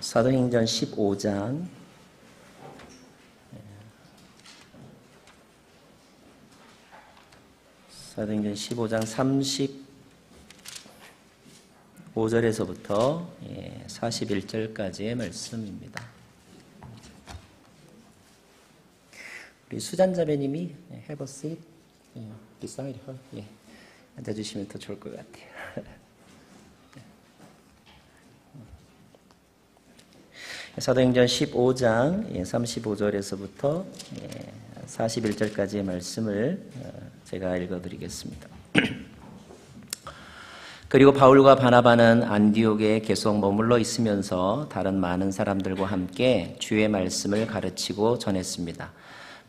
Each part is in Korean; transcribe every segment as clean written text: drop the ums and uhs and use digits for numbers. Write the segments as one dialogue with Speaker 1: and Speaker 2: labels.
Speaker 1: 사도행전 15장 사도행전 15장 35절에서부터 41절까지의 말씀입니다. 우리 수잔 자매님이 have a seat beside her. 앉아주시면 더 좋을 것 같아요. 사도행전 15장 35절에서부터 41절까지의 말씀을 제가 읽어드리겠습니다. 그리고 바울과 바나바는 안디옥에 계속 머물러 있으면서 다른 많은 사람들과 함께 주의 말씀을 가르치고 전했습니다.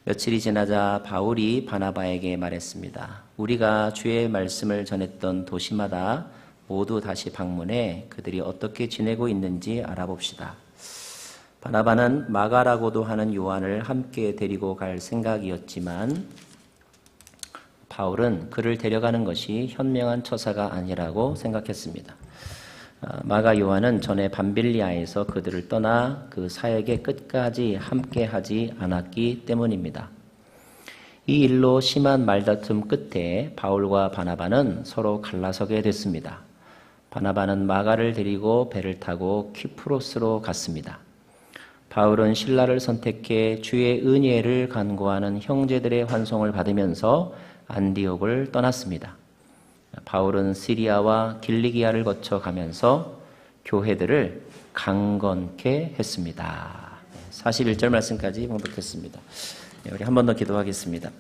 Speaker 1: 며칠이 지나자 바울이 바나바에게 말했습니다. 우리가 주의 말씀을 전했던 도시마다 모두 다시 방문해 그들이 어떻게 지내고 있는지 알아봅시다. 바나바는 마가라고도 하는 요한을 함께 데리고 갈 생각이었지만 바울은 그를 데려가는 것이 현명한 처사가 아니라고 생각했습니다. 마가 요한은 전에 밤빌리아에서 그들을 떠나 그 사역의 끝까지 함께하지 않았기 때문입니다. 이 일로 심한 말다툼 끝에 바울과 바나바는 서로 갈라서게 됐습니다. 바나바는 마가를 데리고 배를 타고 키프로스로 갔습니다. 바울은 신라를 선택해 주의 은혜를 간구하는 형제들의 환송을 받으면서 안디옥을 떠났습니다. 바울은 시리아와 길리기아를 거쳐 가면서 교회들을 강건케 했습니다. 41절 말씀까지 봉독했습니다. 우리 한 번 더 기도하겠습니다.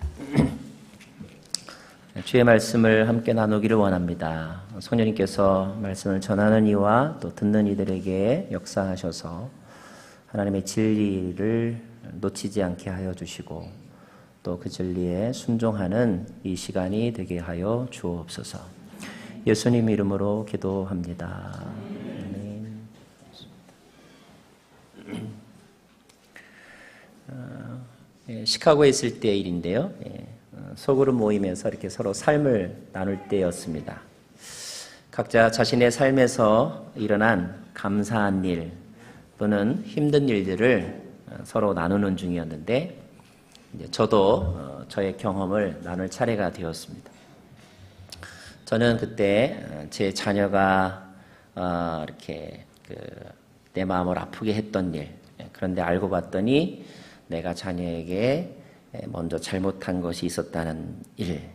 Speaker 1: 주의 말씀을 함께 나누기를 원합니다. 성령님께서 말씀을 전하는 이와 또 듣는 이들에게 역사하셔서 하나님의 진리를 놓치지 않게 하여 주시고 또 그 진리에 순종하는 이 시간이 되게 하여 주옵소서. 예수님 이름으로 기도합니다. 아멘. 시카고에 있을 때 일인데요. 소그룹 모임에서 이렇게 서로 삶을 나눌 때였습니다. 각자 자신의 삶에서 일어난 감사한 일 또는 힘든 일들을 서로 나누는 중이었는데 저도 저의 경험을 나눌 차례가 되었습니다. 저는 그때 제 자녀가 이렇게 내 마음을 아프게 했던 일, 그런데 알고 봤더니 내가 자녀에게 먼저 잘못한 것이 있었다는 일,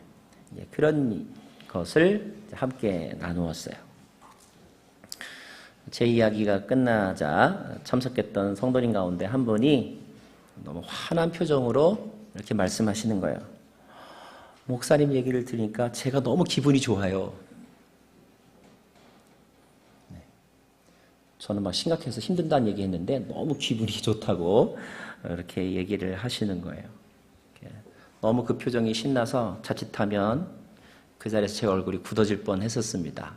Speaker 1: 그런 것을 함께 나누었어요. 제 이야기가 끝나자 참석했던 성도님 가운데 한 분이 너무 환한 표정으로 이렇게 말씀하시는 거예요. 목사님 얘기를 들으니까 제가 너무 기분이 좋아요. 저는 막 심각해서 힘든다는 얘기 했는데 너무 기분이 좋다고 이렇게 얘기를 하시는 거예요. 너무 그 표정이 신나서 자칫하면 그 자리에서 제 얼굴이 굳어질 뻔 했었습니다.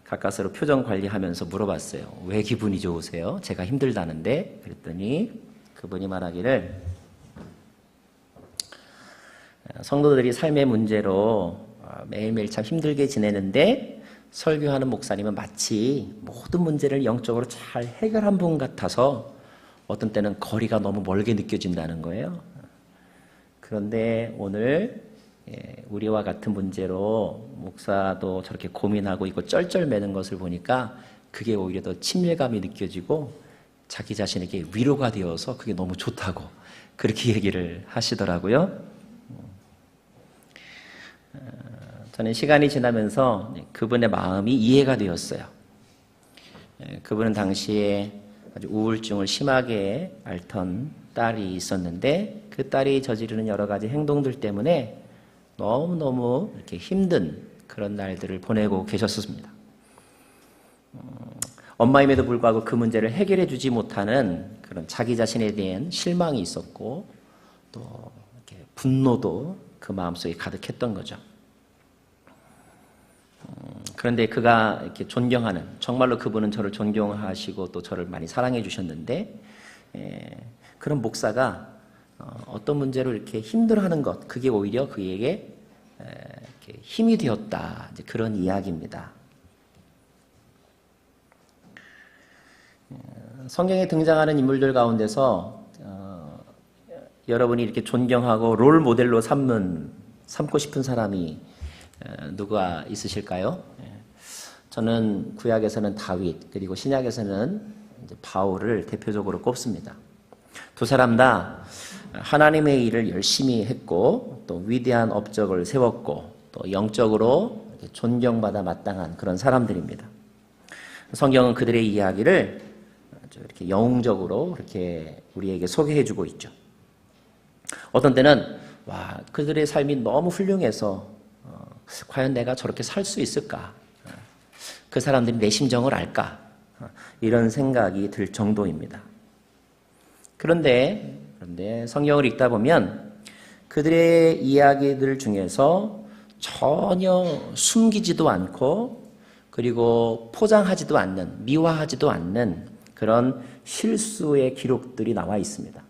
Speaker 1: 가까스로 표정 관리하면서 물어봤어요. 왜 기분이 좋으세요? 제가 힘들다는데. 그랬더니 그분이 말하기를 성도들이 삶의 문제로 매일매일 참 힘들게 지내는데 설교하는 목사님은 마치 모든 문제를 영적으로 잘 해결한 분 같아서 어떤 때는 거리가 너무 멀게 느껴진다는 거예요. 그런데 오늘 우리와 같은 문제로 목사도 저렇게 고민하고 있고 쩔쩔매는 것을 보니까 그게 오히려 더 친밀감이 느껴지고 자기 자신에게 위로가 되어서 그게 너무 좋다고 그렇게 얘기를 하시더라고요. 저는 시간이 지나면서 그분의 마음이 이해가 되었어요. 그분은 당시에 아주 우울증을 심하게 앓던 딸이 있었는데 그 딸이 저지르는 여러 가지 행동들 때문에 너무너무 이렇게 힘든 그런 날들을 보내고 계셨습니다. 엄마임에도 불구하고 그 문제를 해결해 주지 못하는 그런 자기 자신에 대한 실망이 있었고 또 이렇게 분노도 그 마음속에 가득했던 거죠. 그런데 그가 이렇게 존경하는, 정말로 그분은 저를 존경하시고 또 저를 많이 사랑해 주셨는데 그런 목사가 어떤 문제로 이렇게 힘들어하는 것, 그게 오히려 그에게 이렇게 힘이 되었다. 이제 그런 이야기입니다. 성경에 등장하는 인물들 가운데서 여러분이 이렇게 존경하고 롤 모델로 삼고 싶은 사람이 누가 있으실까요? 저는 구약에서는 다윗, 그리고 신약에서는 이제 바울을 대표적으로 꼽습니다. 두 사람 다 하나님의 일을 열심히 했고 또 위대한 업적을 세웠고 또 영적으로 존경받아 마땅한 그런 사람들입니다. 성경은 그들의 이야기를 아주 이렇게 영웅적으로 이렇게 우리에게 소개해주고 있죠. 어떤 때는 와, 그들의 삶이 너무 훌륭해서 과연 내가 저렇게 살 수 있을까? 그 사람들이 내 심정을 알까? 이런 생각이 들 정도입니다. 그런데 성경을 읽다 보면 그들의 이야기들 중에서 전혀 숨기지도 않고 그리고 포장하지도 않는, 미화하지도 않는 그런 실수의 기록들이 나와 있습니다.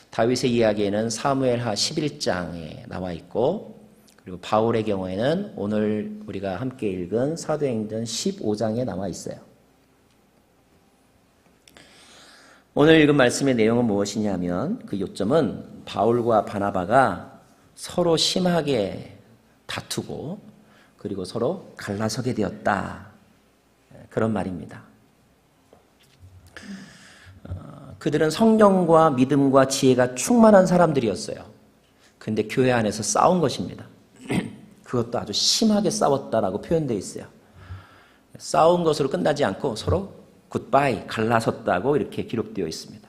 Speaker 1: 다윗의 이야기에는 사무엘하 11장에 나와 있고 그리고 바울의 경우에는 오늘 우리가 함께 읽은 사도행전 15장에 나와 있어요. 오늘 읽은 말씀의 내용은 무엇이냐면 그 요점은 바울과 바나바가 서로 심하게 다투고 그리고 서로 갈라서게 되었다. 그런 말입니다. 그들은 성령과 믿음과 지혜가 충만한 사람들이었어요. 그런데 교회 안에서 싸운 것입니다. 그것도 아주 심하게 싸웠다라고 표현되어 있어요. 싸운 것으로 끝나지 않고 서로 굿바이, 갈라섰다고 이렇게 기록되어 있습니다.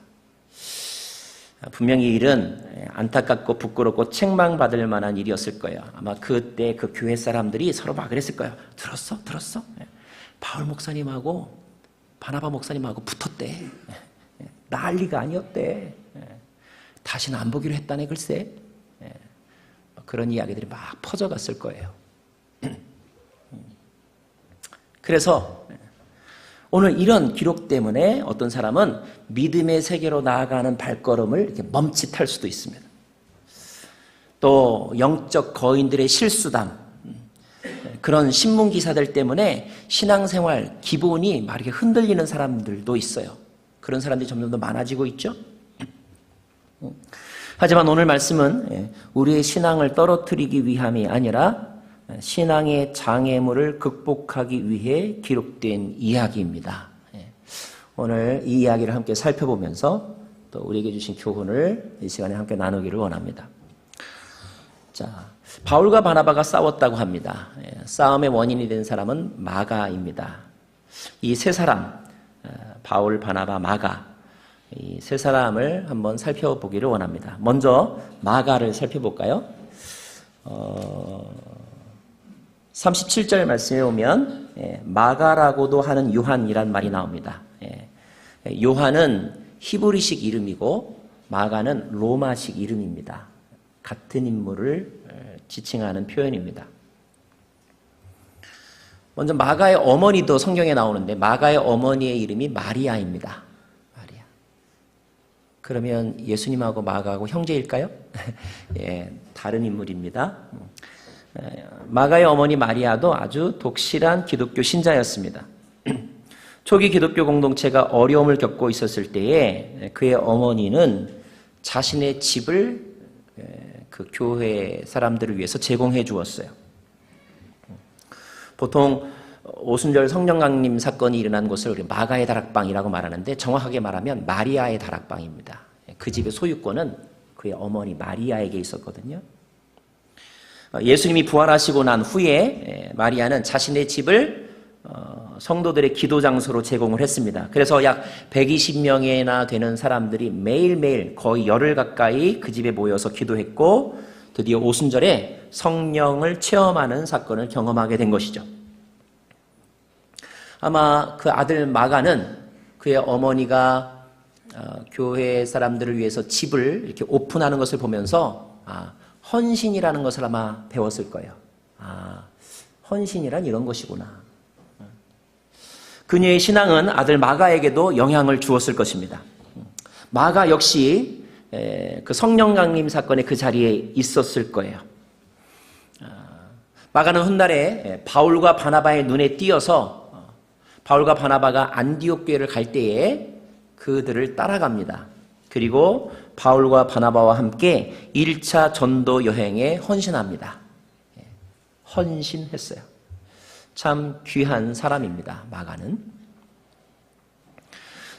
Speaker 1: 분명히 이 일은 안타깝고 부끄럽고 책망받을 만한 일이었을 거예요. 아마 그때 그 교회 사람들이 서로 막 그랬을 거예요. 들었어? 바울 목사님하고 바나바 목사님하고 붙었대. 난리가 아니었대. 다시는 안 보기로 했다네 글쎄. 그런 이야기들이 막 퍼져갔을 거예요. 그래서 오늘 이런 기록 때문에 어떤 사람은 믿음의 세계로 나아가는 발걸음을 이렇게 멈칫할 수도 있습니다. 또 영적 거인들의 실수담, 그런 신문 기사들 때문에 신앙생활 기본이 막 이렇게 흔들리는 사람들도 있어요. 그런 사람들이 점점 더 많아지고 있죠. 하지만 오늘 말씀은 우리의 신앙을 떨어뜨리기 위함이 아니라 신앙의 장애물을 극복하기 위해 기록된 이야기입니다. 오늘 이 이야기를 함께 살펴보면서 또 우리에게 주신 교훈을 이 시간에 함께 나누기를 원합니다. 자, 바울과 바나바가 싸웠다고 합니다. 싸움의 원인이 된 사람은 마가입니다. 이 세 사람, 바울, 바나바, 마가, 이 세 사람을 한번 살펴보기를 원합니다. 먼저 마가를 살펴볼까요? 37절 말씀에 오면 마가라고도 하는 요한이란 말이 나옵니다. 요한은 히브리식 이름이고 마가는 로마식 이름입니다. 같은 인물을 지칭하는 표현입니다. 먼저 마가의 어머니도 성경에 나오는데 마가의 어머니의 이름이 마리아입니다. 마리아. 그러면 예수님하고 마가하고 형제일까요? 예, 다른 인물입니다. 마가의 어머니 마리아도 아주 독실한 기독교 신자였습니다. 초기 기독교 공동체가 어려움을 겪고 있었을 때에 그의 어머니는 자신의 집을 그 교회 사람들을 위해서 제공해 주었어요. 보통 오순절 성령 강림 사건이 일어난 곳을 우리 마가의 다락방이라고 말하는데 정확하게 말하면 마리아의 다락방입니다. 그 집의 소유권은 그의 어머니 마리아에게 있었거든요. 예수님이 부활하시고 난 후에 마리아는 자신의 집을 성도들의 기도 장소로 제공을 했습니다. 그래서 약 120명이나 되는 사람들이 매일매일 거의 열흘 가까이 그 집에 모여서 기도했고 드디어 오순절에 성령을 체험하는 사건을 경험하게 된 것이죠. 아마 그 아들 마가는 그의 어머니가 교회 사람들을 위해서 집을 이렇게 오픈하는 것을 보면서 헌신이라는 것을 아마 배웠을 거예요. 헌신이란 이런 것이구나. 그녀의 신앙은 아들 마가에게도 영향을 주었을 것입니다. 마가 역시 그 성령 강림 사건의 그 자리에 있었을 거예요. 마가는 훗날에 바울과 바나바의 눈에 띄어서 바울과 바나바가 안디옥 교회를 갈 때에 그들을 따라갑니다. 그리고 바울과 바나바와 함께 1차 전도 여행에 헌신합니다. 헌신했어요. 참 귀한 사람입니다. 마가는.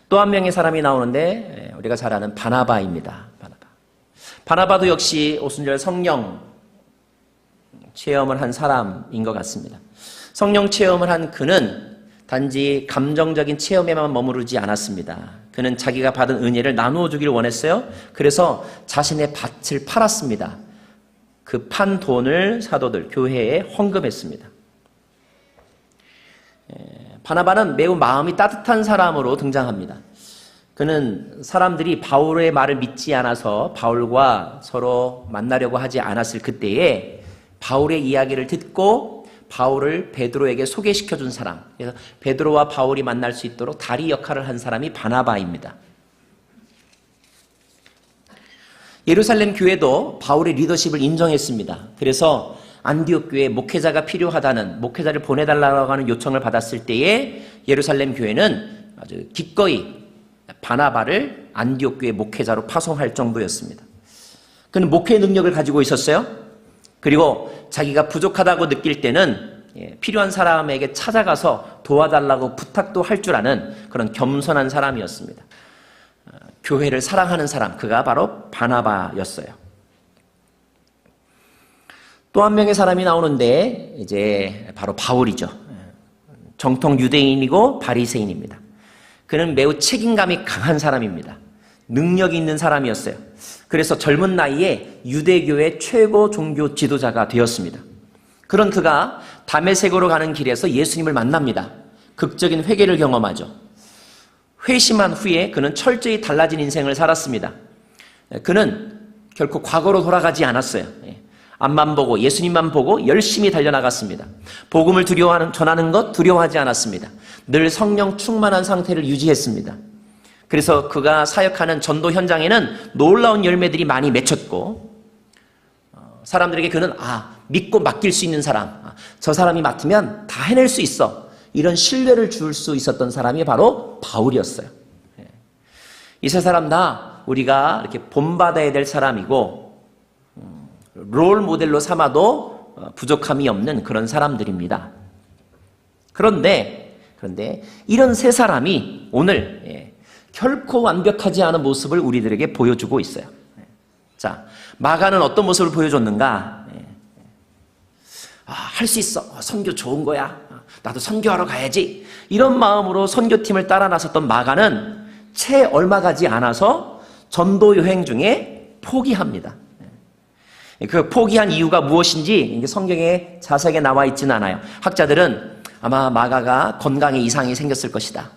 Speaker 1: 또 한 명의 사람이 나오는데 우리가 잘 아는 바나바입니다. 바나바도 역시 오순절 성령 체험을 한 사람인 것 같습니다. 성령 체험을 한 그는 단지 감정적인 체험에만 머무르지 않았습니다. 그는 자기가 받은 은혜를 나누어 주길 원했어요. 그래서 자신의 밭을 팔았습니다. 그 판 돈을 사도들 교회에 헌금했습니다. 바나바는 매우 마음이 따뜻한 사람으로 등장합니다. 그는 사람들이 바울의 말을 믿지 않아서 바울과 서로 만나려고 하지 않았을 그때에 바울의 이야기를 듣고 바울을 베드로에게 소개시켜준 사람, 그래서 베드로와 바울이 만날 수 있도록 다리 역할을 한 사람이 바나바입니다. 예루살렘 교회도 바울의 리더십을 인정했습니다. 그래서 안디옥 교회에 목회자가 필요하다는, 목회자를 보내달라고 하는 요청을 받았을 때에 예루살렘 교회는 아주 기꺼이 바나바를 안디옥 교회 목회자로 파송할 정도였습니다. 그는 목회 능력을 가지고 있었어요. 그리고 자기가 부족하다고 느낄 때는 필요한 사람에게 찾아가서 도와달라고 부탁도 할 줄 아는 그런 겸손한 사람이었습니다. 교회를 사랑하는 사람, 그가 바로 바나바였어요. 또 한 명의 사람이 나오는데 이제 바로 바울이죠. 정통 유대인이고 바리새인입니다. 그는 매우 책임감이 강한 사람입니다. 능력이 있는 사람이었어요. 그래서 젊은 나이에 유대교의 최고 종교 지도자가 되었습니다. 그런 그가 다메섹으로 가는 길에서 예수님을 만납니다. 극적인 회개를 경험하죠. 회심한 후에 그는 철저히 달라진 인생을 살았습니다. 그는 결코 과거로 돌아가지 않았어요. 앞만 보고 예수님만 보고 열심히 달려나갔습니다. 복음을 전하는 것 두려워하지 않았습니다. 늘 성령 충만한 상태를 유지했습니다. 그래서 그가 사역하는 전도 현장에는 놀라운 열매들이 많이 맺혔고, 사람들에게 그는 믿고 맡길 수 있는 사람, 저 사람이 맡으면 다 해낼 수 있어, 이런 신뢰를 줄 수 있었던 사람이 바로 바울이었어요. 이 세 사람 다 우리가 이렇게 본받아야 될 사람이고 롤 모델로 삼아도 부족함이 없는 그런 사람들입니다. 그런데 이런 세 사람이 오늘 결코 완벽하지 않은 모습을 우리들에게 보여주고 있어요. 자, 마가는 어떤 모습을 보여줬는가? 할 수 있어. 선교 좋은 거야. 나도 선교하러 가야지. 이런 마음으로 선교팀을 따라 나섰던 마가는 채 얼마 가지 않아서 전도 여행 중에 포기합니다. 그 포기한 이유가 무엇인지 성경에 자세하게 나와 있지는 않아요. 학자들은 아마 마가가 건강에 이상이 생겼을 것이다.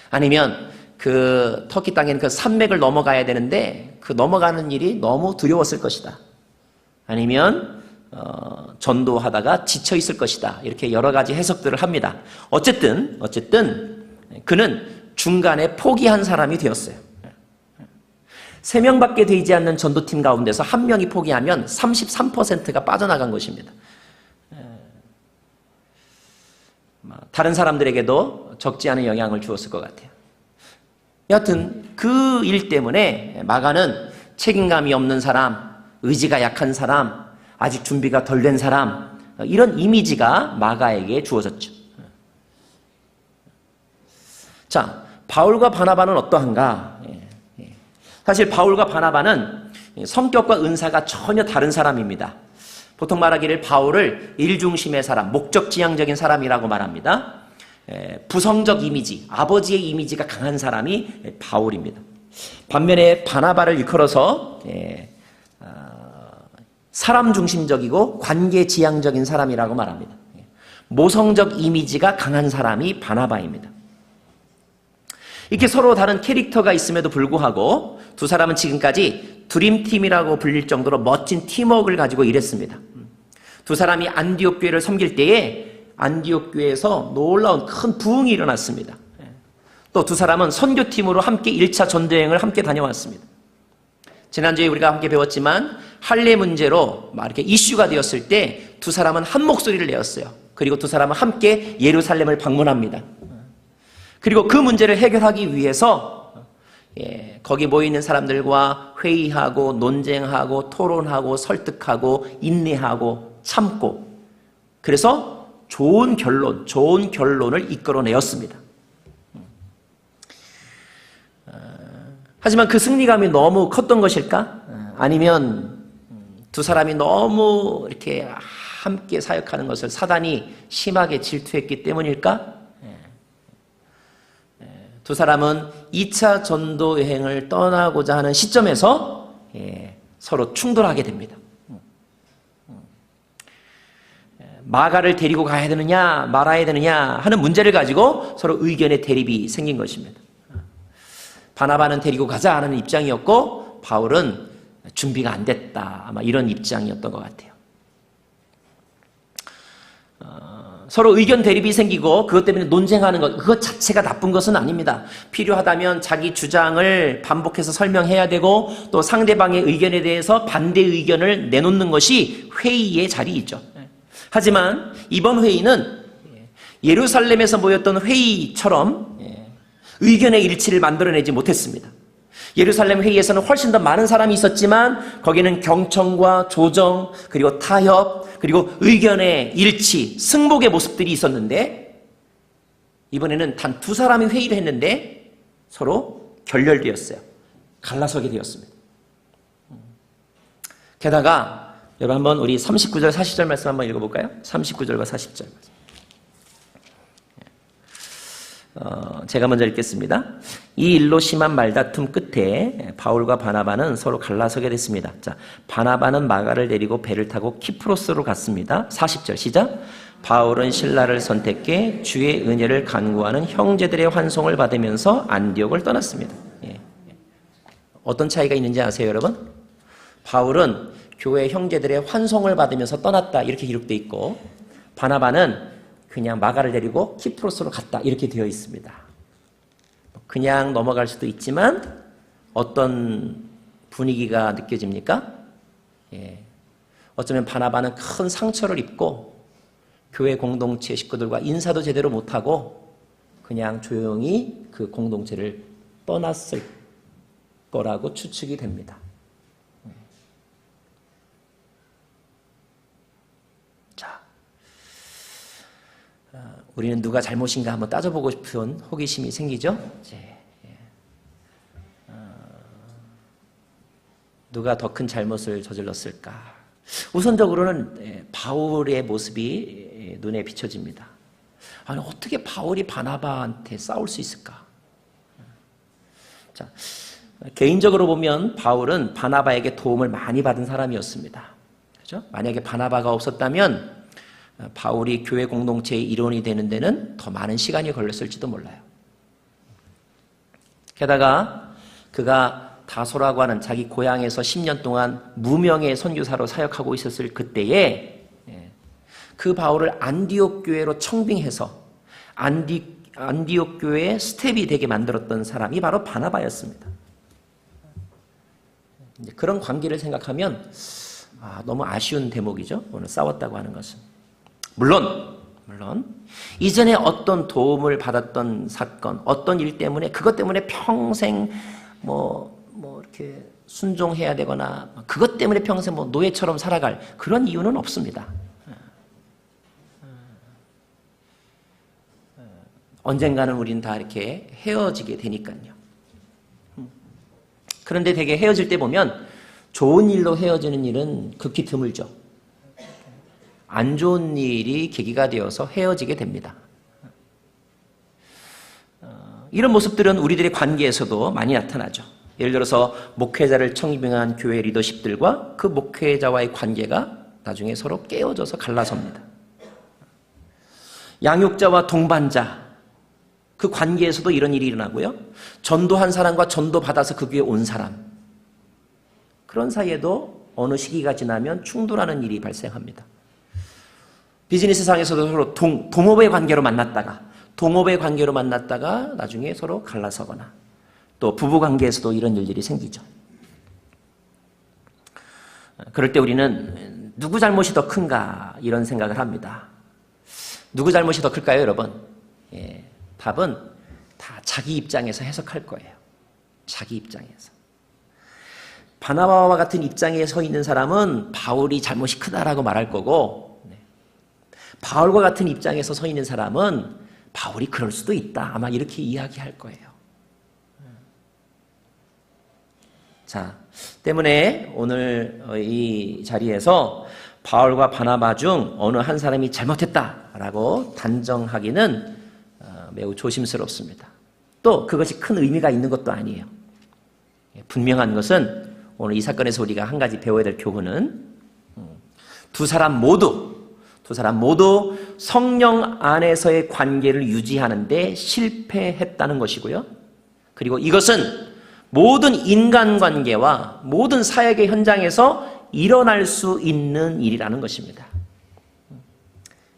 Speaker 1: 아니면 그 터키 땅에는 그 산맥을 넘어가야 되는데 그 넘어가는 일이 너무 두려웠을 것이다. 아니면 전도하다가 지쳐 있을 것이다. 이렇게 여러 가지 해석들을 합니다. 어쨌든 그는 중간에 포기한 사람이 되었어요. 3명밖에 되지 않는 전도팀 가운데서 1명이 포기하면 33%가 빠져나간 것입니다. 다른 사람들에게도 적지 않은 영향을 주었을 것 같아요. 여하튼 그 일 때문에 마가는 책임감이 없는 사람, 의지가 약한 사람, 아직 준비가 덜 된 사람, 이런 이미지가 마가에게 주어졌죠. 자, 바울과 바나바는 어떠한가? 사실 바울과 바나바는 성격과 은사가 전혀 다른 사람입니다. 보통 말하기를 바울을 일중심의 사람, 목적지향적인 사람이라고 말합니다. 부성적 이미지, 아버지의 이미지가 강한 사람이 바울입니다. 반면에 바나바를 일컬어서 사람 중심적이고 관계지향적인 사람이라고 말합니다. 모성적 이미지가 강한 사람이 바나바입니다. 이렇게 서로 다른 캐릭터가 있음에도 불구하고 두 사람은 지금까지 드림팀이라고 불릴 정도로 멋진 팀워크를 가지고 일했습니다. 두 사람이 안디옥 교회를 섬길 때에 안디옥 교회에서 놀라운 큰 부흥이 일어났습니다. 또 두 사람은 선교팀으로 함께 1차 전도여행을 함께 다녀왔습니다. 지난주에 우리가 함께 배웠지만 할례 문제로 이렇게 이슈가 되었을 때 두 사람은 한 목소리를 내었어요. 그리고 두 사람은 함께 예루살렘을 방문합니다. 그리고 그 문제를 해결하기 위해서 거기 모여있는 사람들과 회의하고 논쟁하고 토론하고 설득하고 인내하고 참고 그래서 좋은 결론을 이끌어내었습니다. 하지만 그 승리감이 너무 컸던 것일까? 아니면 두 사람이 너무 이렇게 함께 사역하는 것을 사단이 심하게 질투했기 때문일까? 두 사람은 2차 전도 여행을 떠나고자 하는 시점에서 서로 충돌하게 됩니다. 마가를 데리고 가야 되느냐 말아야 되느냐 하는 문제를 가지고 서로 의견의 대립이 생긴 것입니다. 바나바는 데리고 가자 하는 입장이었고 바울은 준비가 안 됐다 아마 이런 입장이었던 것 같아요. 서로 의견 대립이 생기고 그것 때문에 논쟁하는 것 그것 자체가 나쁜 것은 아닙니다. 필요하다면 자기 주장을 반복해서 설명해야 되고 또 상대방의 의견에 대해서 반대 의견을 내놓는 것이 회의의 자리이죠. 하지만 이번 회의는 예루살렘에서 모였던 회의처럼 의견의 일치를 만들어내지 못했습니다. 예루살렘 회의에서는 훨씬 더 많은 사람이 있었지만 거기는 경청과 조정 그리고 타협 그리고 의견의 일치, 승복의 모습들이 있었는데 이번에는 단 두 사람이 회의를 했는데 서로 결렬되었어요. 갈라서게 되었습니다. 게다가 여러분 한번 우리 39절 40절 말씀 한번 읽어볼까요? 39절과 40절 제가 먼저 읽겠습니다. 이 일로 심한 말다툼 끝에 바울과 바나바는 서로 갈라서게 됐습니다. 자, 바나바는 마가를 데리고 배를 타고 키프로스로 갔습니다. 40절 시작. 바울은 신라를 선택해 주의 은혜를 간구하는 형제들의 환송을 받으면서 안디옥을 떠났습니다. 어떤 차이가 있는지 아세요, 여러분? 바울은 교회 형제들의 환송을 받으면서 떠났다 이렇게 기록되어 있고 바나바는 그냥 마가를 데리고 키프로스로 갔다 이렇게 되어 있습니다. 그냥 넘어갈 수도 있지만 어떤 분위기가 느껴집니까? 어쩌면 바나바는 큰 상처를 입고 교회 공동체 식구들과 인사도 제대로 못하고 그냥 조용히 그 공동체를 떠났을 거라고 추측이 됩니다. 우리는 누가 잘못인가 한번 따져보고 싶은 호기심이 생기죠. 누가 더 큰 잘못을 저질렀을까? 우선적으로는 바울의 모습이 눈에 비춰집니다. 아니 어떻게 바울이 바나바한테 싸울 수 있을까? 자, 개인적으로 보면 바울은 바나바에게 도움을 많이 받은 사람이었습니다. 그렇죠? 만약에 바나바가 없었다면 바울이 교회 공동체의 일원이 되는 데는 더 많은 시간이 걸렸을지도 몰라요. 게다가 그가 다소라고 하는 자기 고향에서 10년 동안 무명의 선교사로 사역하고 있었을 그때에 그 바울을 안디옥 교회로 청빙해서 안디옥 교회의 스텝이 되게 만들었던 사람이 바로 바나바였습니다. 그런 관계를 생각하면 너무 아쉬운 대목이죠. 오늘 싸웠다고 하는 것은. 물론 이전에 어떤 도움을 받았던 사건, 어떤 일 때문에 그것 때문에 평생 이렇게 순종해야 되거나 그것 때문에 평생 노예처럼 살아갈 그런 이유는 없습니다. 언젠가는 우린 다 이렇게 헤어지게 되니까요. 그런데 되게 헤어질 때 보면 좋은 일로 헤어지는 일은 극히 드물죠. 안 좋은 일이 계기가 되어서 헤어지게 됩니다. 이런 모습들은 우리들의 관계에서도 많이 나타나죠. 예를 들어서 목회자를 청빙한 교회 리더십들과 그 목회자와의 관계가 나중에 서로 깨어져서 갈라섭니다. 양육자와 동반자, 그 관계에서도 이런 일이 일어나고요. 전도한 사람과 전도받아서 그 교회에 온 사람, 그런 사이에도 어느 시기가 지나면 충돌하는 일이 발생합니다. 비즈니스 상에서도 서로 동업의 관계로 만났다가 나중에 서로 갈라서거나 또 부부 관계에서도 이런 일들이 생기죠. 그럴 때 우리는 누구 잘못이 더 큰가 이런 생각을 합니다. 누구 잘못이 더 클까요, 여러분? 답은 다 자기 입장에서 해석할 거예요. 자기 입장에서. 바나바와 같은 입장에 서 있는 사람은 바울이 잘못이 크다라고 말할 거고, 바울과 같은 입장에서 서 있는 사람은 바울이 그럴 수도 있다, 아마 이렇게 이야기할 거예요. 자, 때문에 오늘 이 자리에서 바울과 바나바 중 어느 한 사람이 잘못했다라고 단정하기는 매우 조심스럽습니다. 또 그것이 큰 의미가 있는 것도 아니에요. 분명한 것은 오늘 이 사건에서 우리가 한 가지 배워야 될 교훈은 두 사람 모두 성령 안에서의 관계를 유지하는데 실패했다는 것이고요. 그리고 이것은 모든 인간관계와 모든 사역의 현장에서 일어날 수 있는 일이라는 것입니다.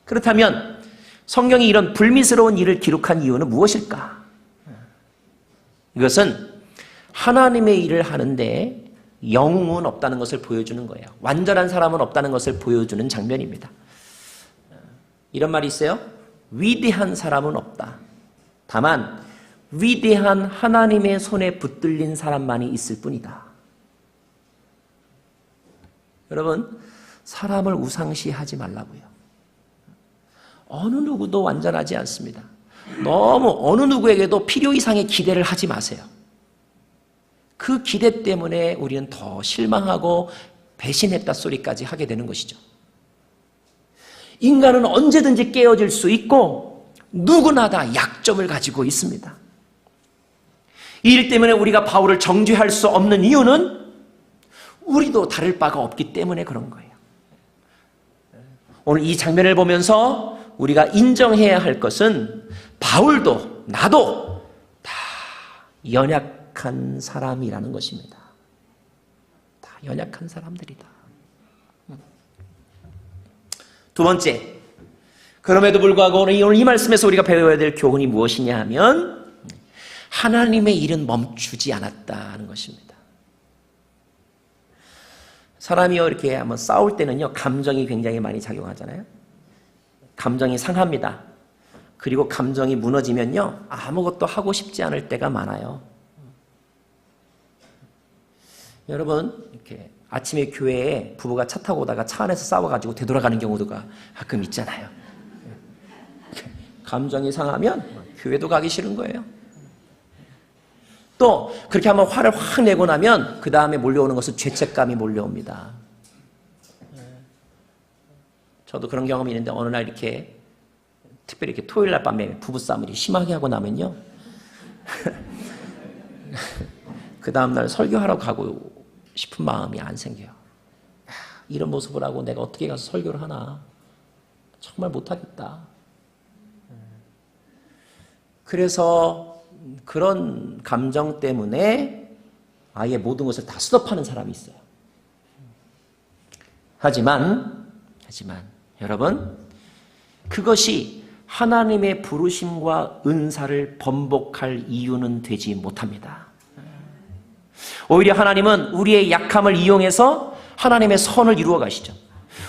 Speaker 1: 그렇다면 성경이 이런 불미스러운 일을 기록한 이유는 무엇일까? 이것은 하나님의 일을 하는데 영웅은 없다는 것을 보여주는 거예요. 완전한 사람은 없다는 것을 보여주는 장면입니다. 이런 말이 있어요. 위대한 사람은 없다. 다만 위대한 하나님의 손에 붙들린 사람만이 있을 뿐이다. 여러분, 사람을 우상시하지 말라고요. 어느 누구도 완전하지 않습니다. 너무 어느 누구에게도 필요 이상의 기대를 하지 마세요. 그 기대 때문에 우리는 더 실망하고 배신했다 소리까지 하게 되는 것이죠. 인간은 언제든지 깨어질 수 있고 누구나 다 약점을 가지고 있습니다. 이 일 때문에 우리가 바울을 정죄할 수 없는 이유는 우리도 다를 바가 없기 때문에 그런 거예요. 오늘 이 장면을 보면서 우리가 인정해야 할 것은 바울도 나도 다 연약한 사람이라는 것입니다. 다 연약한 사람들이다. 두 번째, 그럼에도 불구하고 오늘 이 말씀에서 우리가 배워야 될 교훈이 무엇이냐 하면 하나님의 일은 멈추지 않았다는 것입니다. 사람이요, 이렇게 한번 싸울 때는요, 감정이 굉장히 많이 작용하잖아요. 감정이 상합니다. 그리고 감정이 무너지면요, 아무것도 하고 싶지 않을 때가 많아요. 여러분, 이렇게 아침에 교회에 부부가 차 타고 오다가 차 안에서 싸워가지고 되돌아가는 경우도 가끔 있잖아요. 감정이 상하면 교회도 가기 싫은 거예요. 또 그렇게 한번 화를 확 내고 나면 그 다음에 몰려오는 것은 죄책감이 몰려옵니다. 저도 그런 경험이 있는데 어느 날 이렇게 특별히 이렇게 토요일 날 밤에 부부싸움을 심하게 하고 나면요, 그 다음날 설교하러 가고 싶은 마음이 안 생겨요. 이런 모습을 하고 내가 어떻게 가서 설교를 하나, 정말 못하겠다. 그래서 그런 감정 때문에 아예 모든 것을 다 스톱하는 사람이 있어요. 하지만 여러분, 그것이 하나님의 부르심과 은사를 번복할 이유는 되지 못합니다. 오히려 하나님은 우리의 약함을 이용해서 하나님의 선을 이루어 가시죠.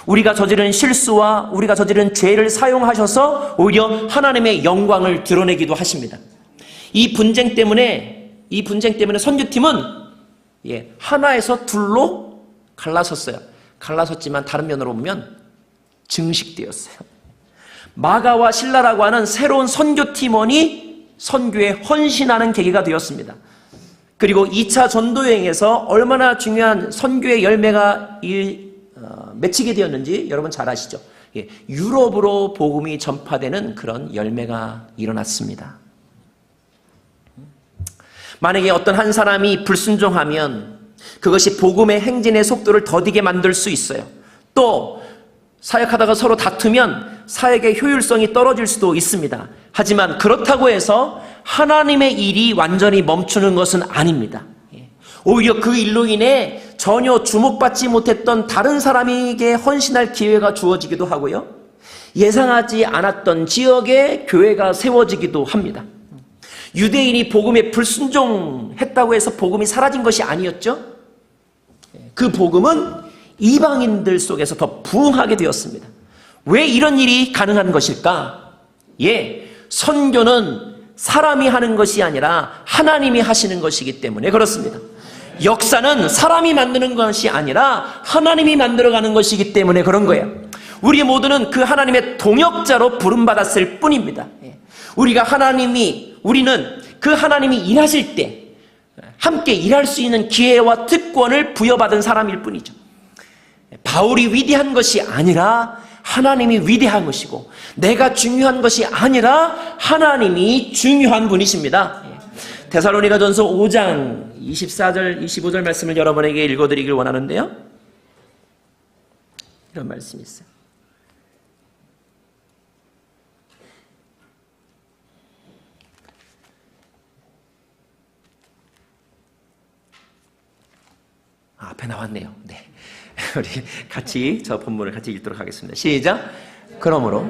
Speaker 1: 우리가 저지른 실수와 우리가 저지른 죄를 사용하셔서 오히려 하나님의 영광을 드러내기도 하십니다. 이 분쟁 때문에 선교팀은 하나에서 둘로 갈라섰어요. 갈라섰지만 다른 면으로 보면 증식되었어요. 마가와 실라라고 하는 새로운 선교팀원이 선교에 헌신하는 계기가 되었습니다. 그리고 2차 전도여행에서 얼마나 중요한 선교의 열매가 맺히게 되었는지 여러분 잘 아시죠? 유럽으로 복음이 전파되는 그런 열매가 일어났습니다. 만약에 어떤 한 사람이 불순종하면 그것이 복음의 행진의 속도를 더디게 만들 수 있어요. 또 사역하다가 서로 다투면 사역의 효율성이 떨어질 수도 있습니다. 하지만 그렇다고 해서 하나님의 일이 완전히 멈추는 것은 아닙니다. 오히려 그 일로 인해 전혀 주목받지 못했던 다른 사람에게 헌신할 기회가 주어지기도 하고요, 예상하지 않았던 지역에 교회가 세워지기도 합니다. 유대인이 복음에 불순종했다고 해서 복음이 사라진 것이 아니었죠. 그 복음은 이방인들 속에서 더 부흥하게 되었습니다. 왜 이런 일이 가능한 것일까? 선교는 사람이 하는 것이 아니라 하나님이 하시는 것이기 때문에 그렇습니다. 역사는 사람이 만드는 것이 아니라 하나님이 만들어가는 것이기 때문에 그런 거예요. 우리 모두는 그 하나님의 동역자로 부름받았을 뿐입니다. 우리는 그 하나님이 일하실 때 함께 일할 수 있는 기회와 특권을 부여받은 사람일 뿐이죠. 바울이 위대한 것이 아니라 하나님이 위대한 것이고, 내가 중요한 것이 아니라 하나님이 중요한 분이십니다. 데살로니가전서 5장 24절 25절 말씀을 여러분에게 읽어드리길 원하는데요. 이런 말씀이 있어요. 앞에 나왔네요. 네. 우리 같이 저 본문을 같이 읽도록 하겠습니다. 시작. 그러므로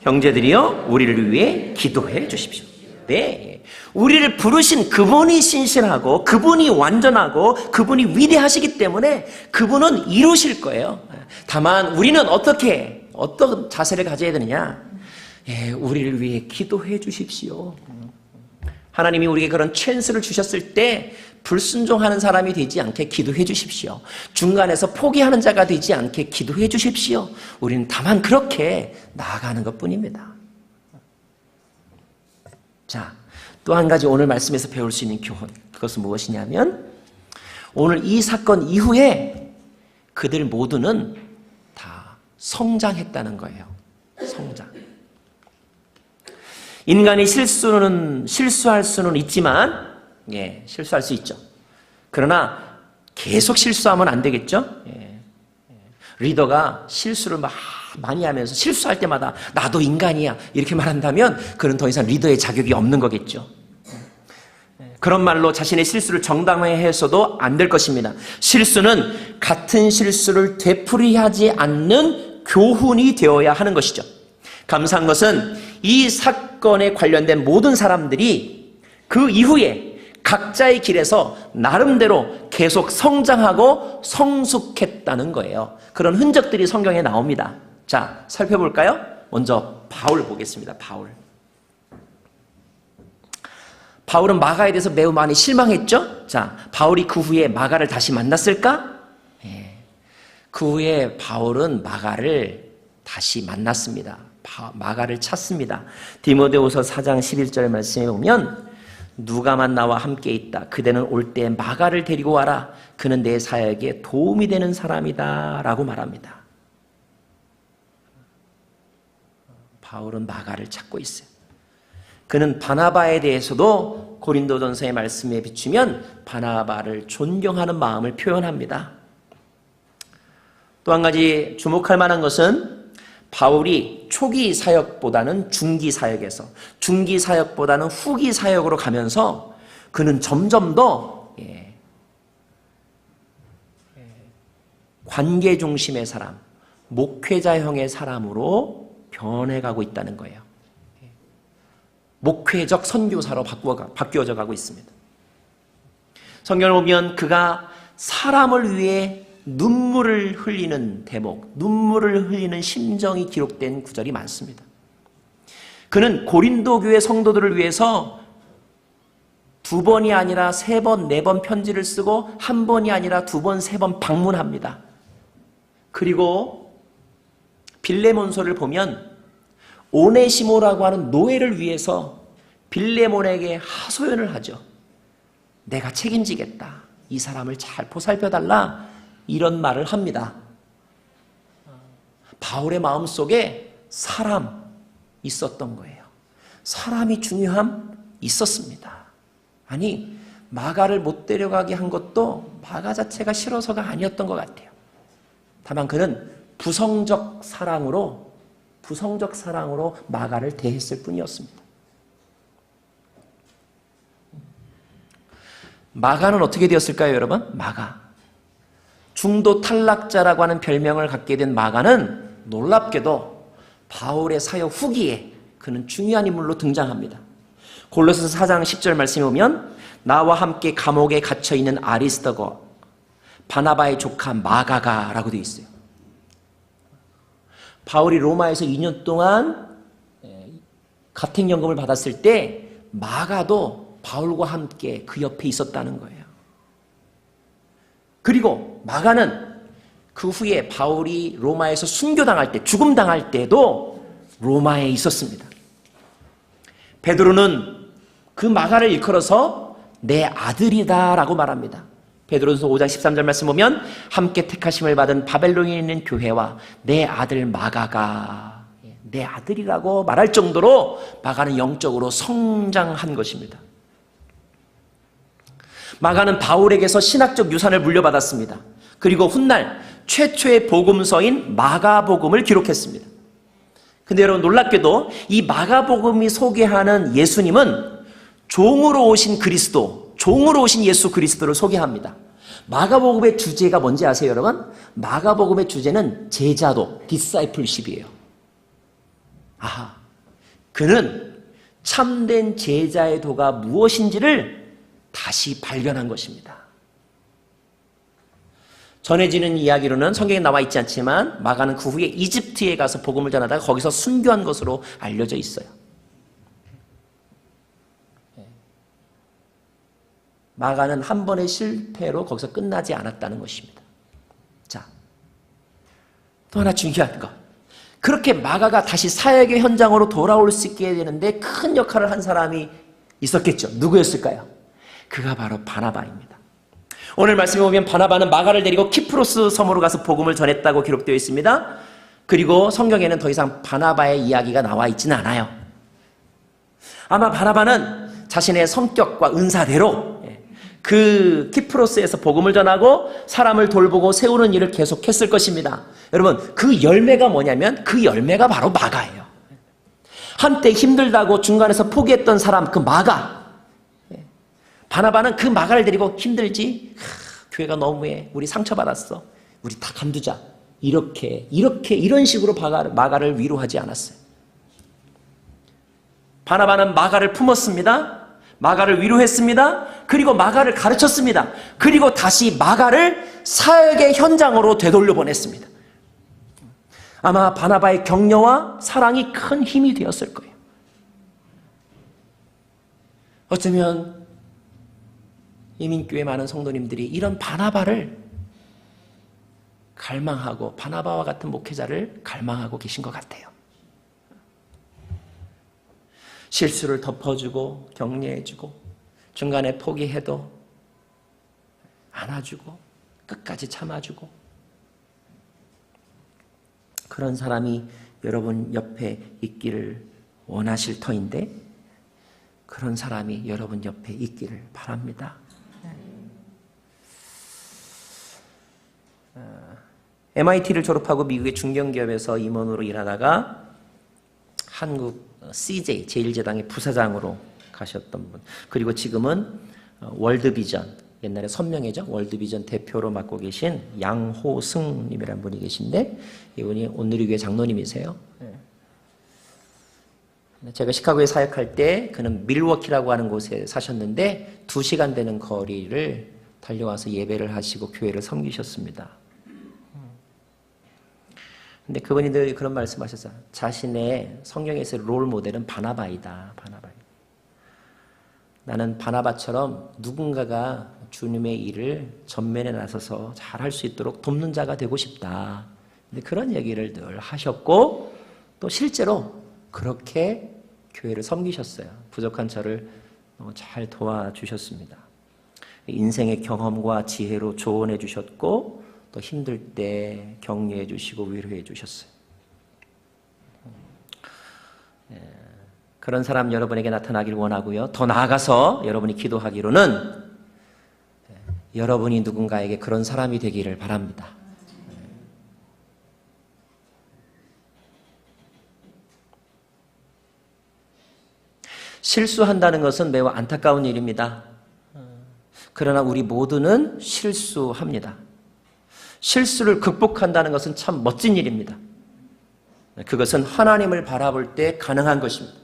Speaker 1: 형제들이여 우리를 위해 기도해 주십시오. 네. 우리를 부르신 그분이 신실하고 그분이 완전하고 그분이 위대하시기 때문에 그분은 이루실 거예요. 다만 우리는 어떤 자세를 가져야 되느냐? 우리를 위해 기도해 주십시오. 하나님이 우리에게 그런 찬스를 주셨을 때 불순종하는 사람이 되지 않게 기도해 주십시오. 중간에서 포기하는 자가 되지 않게 기도해 주십시오. 우리는 다만 그렇게 나아가는 것뿐입니다. 자, 또 한 가지 오늘 말씀에서 배울 수 있는 교훈, 그것은 무엇이냐면 오늘 이 사건 이후에 그들 모두는 다 성장했다는 거예요. 성장. 인간이 실수할 수는 있지만, 실수할 수 있죠. 그러나 계속 실수하면 안 되겠죠. 리더가 실수를 많이 하면서 실수할 때마다 나도 인간이야 이렇게 말한다면 그는 더 이상 리더의 자격이 없는 거겠죠. 그런 말로 자신의 실수를 정당화해서도 안 될 것입니다. 실수는 같은 실수를 되풀이하지 않는 교훈이 되어야 하는 것이죠. 감사한 것은 이 사건에 관련된 모든 사람들이 그 이후에 각자의 길에서 나름대로 계속 성장하고 성숙했다는 거예요. 그런 흔적들이 성경에 나옵니다. 자, 살펴볼까요? 먼저 바울 보겠습니다. 바울은 마가에 대해서 매우 많이 실망했죠? 자, 바울이 그 후에 마가를 다시 만났을까? 그 후에 바울은 마가를 다시 만났습니다. 마가를 찾습니다. 디모데후서 4장 11절 말씀에 보면 누가만 나와 함께 있다. 그대는 올 때 마가를 데리고 와라. 그는 내 사역에 도움이 되는 사람이다 라고 말합니다. 바울은 마가를 찾고 있어요. 그는 바나바에 대해서도 고린도전서의 말씀에 비추면 바나바를 존경하는 마음을 표현합니다. 또 한 가지 주목할 만한 것은 바울이 초기 사역보다는 중기 사역에서 중기 사역보다는 후기 사역으로 가면서 그는 점점 더 관계 중심의 사람, 목회자형의 사람으로 변해가고 있다는 거예요. 목회적 선교사로 바뀌어져 가고 있습니다. 성경을 보면 그가 사람을 위해 눈물을 흘리는 대목, 눈물을 흘리는 심정이 기록된 구절이 많습니다. 그는 고린도 교회 성도들을 위해서 2번이 아니라 3번, 4번 편지를 쓰고 1번이 아니라 2번, 3번 방문합니다. 그리고 빌레몬서를 보면 오네시모라고 하는 노예를 위해서 빌레몬에게 하소연을 하죠. 내가 책임지겠다. 이 사람을 잘 보살펴달라. 이런 말을 합니다. 바울의 마음속에 사람 있었던 거예요. 사람이 중요함 있었습니다. 아니, 마가를 못 데려가게 한 것도 마가 자체가 싫어서가 아니었던 것 같아요. 다만 그는 부성적 사랑으로 마가를 대했을 뿐이었습니다. 마가는 어떻게 되었을까요, 여러분? 마가. 중도 탈락자라고 하는 별명을 갖게 된 마가는 놀랍게도 바울의 사역 후기에 그는 중요한 인물로 등장합니다. 골로새서 4장 10절 말씀에 보면 나와 함께 감옥에 갇혀있는 아리스더고 바나바의 조카 마가가 라고 되어 있어요. 바울이 로마에서 2년 동안 가택연금을 받았을 때 마가도 바울과 함께 그 옆에 있었다는 거예요. 그리고 마가는 그 후에 바울이 로마에서 순교당할 때, 죽음당할 때도 로마에 있었습니다. 베드로는 그 마가를 일컬어서 내 아들이다 라고 말합니다. 베드로전서 5장 13절 말씀 보면 함께 택하심을 받은 바벨론에 있는 교회와 내 아들 마가가, 내 아들이라고 말할 정도로 마가는 영적으로 성장한 것입니다. 마가는 바울에게서 신학적 유산을 물려받았습니다. 그리고 훗날 최초의 복음서인 마가복음을 기록했습니다. 근데 여러분 놀랍게도 이 마가복음이 소개하는 예수님은 종으로 오신 그리스도, 종으로 오신 예수 그리스도를 소개합니다. 마가복음의 주제가 뭔지 아세요, 여러분? 마가복음의 주제는 제자도, 디사이플십이에요. 아하, 그는 참된 제자의 도가 무엇인지를 다시 발견한 것입니다. 전해지는 이야기로는 성경에 나와 있지 않지만 마가는 그 후에 이집트에 가서 복음을 전하다가 거기서 순교한 것으로 알려져 있어요. 마가는 한 번의 실패로 거기서 끝나지 않았다는 것입니다. 자, 또 하나 중요한 것. 그렇게 마가가 다시 사역의 현장으로 돌아올 수 있게 되는데 큰 역할을 한 사람이 있었겠죠. 누구였을까요? 그가 바로 바나바입니다. 오늘 말씀에 보면 바나바는 마가를 데리고 키프로스 섬으로 가서 복음을 전했다고 기록되어 있습니다. 그리고 성경에는 더 이상 바나바의 이야기가 나와 있지는 않아요. 아마 바나바는 자신의 성격과 은사대로 그 키프로스에서 복음을 전하고 사람을 돌보고 세우는 일을 계속했을 것입니다. 여러분, 그 열매가 뭐냐면 그 열매가 바로 마가예요. 한때 힘들다고 중간에서 포기했던 사람, 그 마가. 바나바는 그 마가를 데리고 힘들지? 교회가 너무해. 우리 상처받았어. 우리 다 간두자. 이런 식으로 마가를 위로하지 않았어요. 바나바는 마가를 품었습니다. 마가를 위로했습니다. 그리고 마가를 가르쳤습니다. 그리고 다시 마가를 사역의 현장으로 되돌려 보냈습니다. 아마 바나바의 격려와 사랑이 큰 힘이 되었을 거예요. 어쩌면 이민교회 많은 성도님들이 이런 바나바를 갈망하고 바나바와 같은 목회자를 갈망하고 계신 것 같아요. 실수를 덮어주고 격려해주고 중간에 포기해도 안아주고 끝까지 참아주고 그런 사람이 여러분 옆에 있기를 원하실 터인데 그런 사람이 여러분 옆에 있기를 바랍니다. MIT를 졸업하고 미국의 중견기업에서 임원으로 일하다가 한국 CJ 제1제당의 부사장으로 가셨던 분, 그리고 지금은 월드비전, 옛날에 선명회죠, 월드비전 대표로 맡고 계신 양호승님이라는 분이 계신데 이분이 온누리교회 장로님이세요. 제가 시카고에 사역할 때 그는 밀워키라고 하는 곳에 사셨는데 2시간 되는 거리를 달려와서 예배를 하시고 교회를 섬기셨습니다. 근데 그분이 늘 그런 말씀하셨어요. 자신의 성경에서 롤 모델은 바나바이다. 바나바. 나는 바나바처럼 누군가가 주님의 일을 전면에 나서서 잘할 수 있도록 돕는 자가 되고 싶다. 근데 그런 얘기를 늘 하셨고 또 실제로 그렇게 교회를 섬기셨어요. 부족한 저를 너무 잘 도와주셨습니다. 인생의 경험과 지혜로 조언해 주셨고 또 힘들 때 격려해 주시고 위로해 주셨어요. 그런 사람 여러분에게 나타나길 원하고요. 더 나아가서 여러분이 기도하기로는 여러분이 누군가에게 그런 사람이 되기를 바랍니다. 실수한다는 것은 매우 안타까운 일입니다. 그러나 우리 모두는 실수합니다. 실수를 극복한다는 것은 참 멋진 일입니다. 그것은 하나님을 바라볼 때 가능한 것입니다.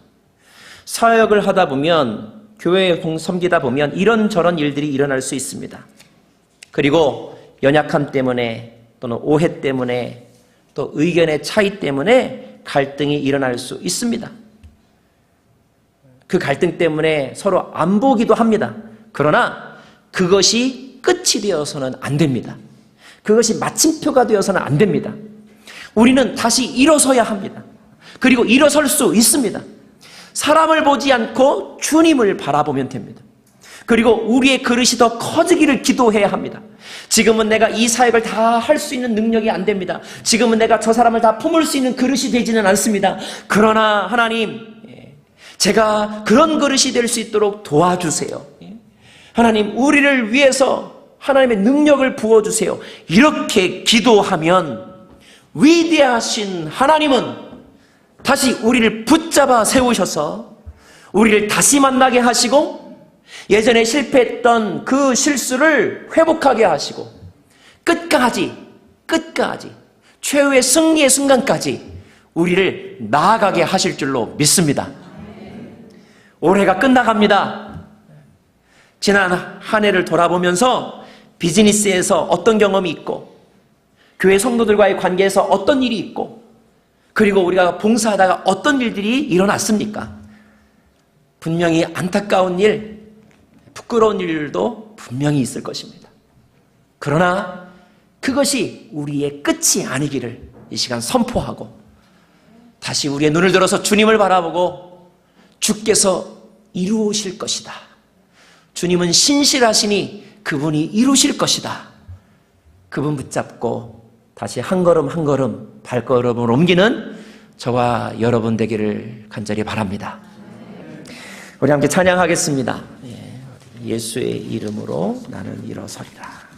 Speaker 1: 사역을 하다 보면, 교회에 섬기다 보면 이런저런 일들이 일어날 수 있습니다. 그리고 연약함 때문에 또는 오해 때문에 또 의견의 차이 때문에 갈등이 일어날 수 있습니다. 그 갈등 때문에 서로 안 보기도 합니다. 그러나 그것이 끝이 되어서는 안 됩니다. 그것이 마침표가 되어서는 안 됩니다. 우리는 다시 일어서야 합니다. 그리고 일어설 수 있습니다. 사람을 보지 않고 주님을 바라보면 됩니다. 그리고 우리의 그릇이 더 커지기를 기도해야 합니다. 지금은 내가 이 사역을 다 할 수 있는 능력이 안 됩니다. 지금은 내가 저 사람을 다 품을 수 있는 그릇이 되지는 않습니다. 그러나 하나님, 제가 그런 그릇이 될 수 있도록 도와주세요. 하나님, 우리를 위해서 하나님의 능력을 부어주세요. 이렇게 기도하면 위대하신 하나님은 다시 우리를 붙잡아 세우셔서 우리를 다시 만나게 하시고 예전에 실패했던 그 실수를 회복하게 하시고 끝까지 최후의 승리의 순간까지 우리를 나아가게 하실 줄로 믿습니다. 올해가 끝나갑니다. 지난 한 해를 돌아보면서 비즈니스에서 어떤 경험이 있고 교회 성도들과의 관계에서 어떤 일이 있고 그리고 우리가 봉사하다가 어떤 일들이 일어났습니까? 분명히 안타까운 일, 부끄러운 일도 분명히 있을 것입니다. 그러나 그것이 우리의 끝이 아니기를 이 시간 선포하고 다시 우리의 눈을 들어서 주님을 바라보고 주께서 이루실 것이다. 주님은 신실하시니 그분이 이루실 것이다. 그분 붙잡고 다시 한 걸음 한 걸음 발걸음을 옮기는 저와 여러분 되기를 간절히 바랍니다. 우리 함께 찬양하겠습니다. 예수의 이름으로 나는 일어서리라.